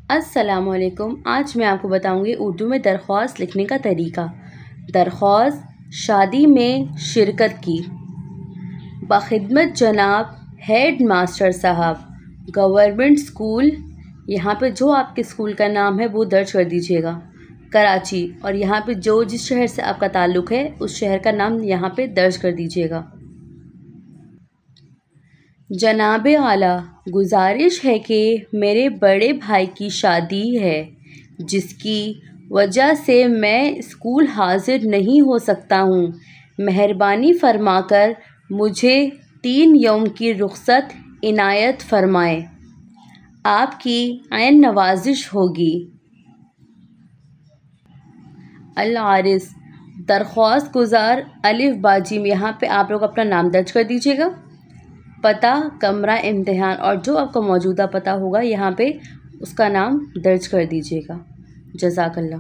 अस्सलामुअलैकुम। आज मैं आपको बताऊंगी उर्दू में दरख्वास्त लिखने का तरीका। दरख्वास्त, शादी में शिरकत की। बखिदमत जनाब हेड मास्टर साहब, गवर्नमेंट स्कूल, यहाँ पे जो आपके स्कूल का नाम है वो दर्ज कर दीजिएगा, कराची। और यहाँ पे जो जिस शहर से आपका ताल्लुक़ है उस शहर का नाम यहाँ पे दर्ज कर दीजिएगा। जनाबे आला, गुजारिश है कि मेरे बड़े भाई की शादी है जिसकी वजह से मैं स्कूल हाजिर नहीं हो सकता हूँ। मेहरबानी फरमाकर मुझे 3 यौम की रुख़सत इनायत फरमाएँ। आपकी ऐन नवाजिश होगी। अल-आरिस, दरख्वास्त गुज़ार अलिफ बाजी में यहाँ पे आप लोग अपना नाम दर्ज कर दीजिएगा, पता, कमरा इम्तिहान और जो आपका मौजूदा पता होगा यहाँ पे उसका नाम दर्ज कर दीजिएगा। जज़ाकल्लाह।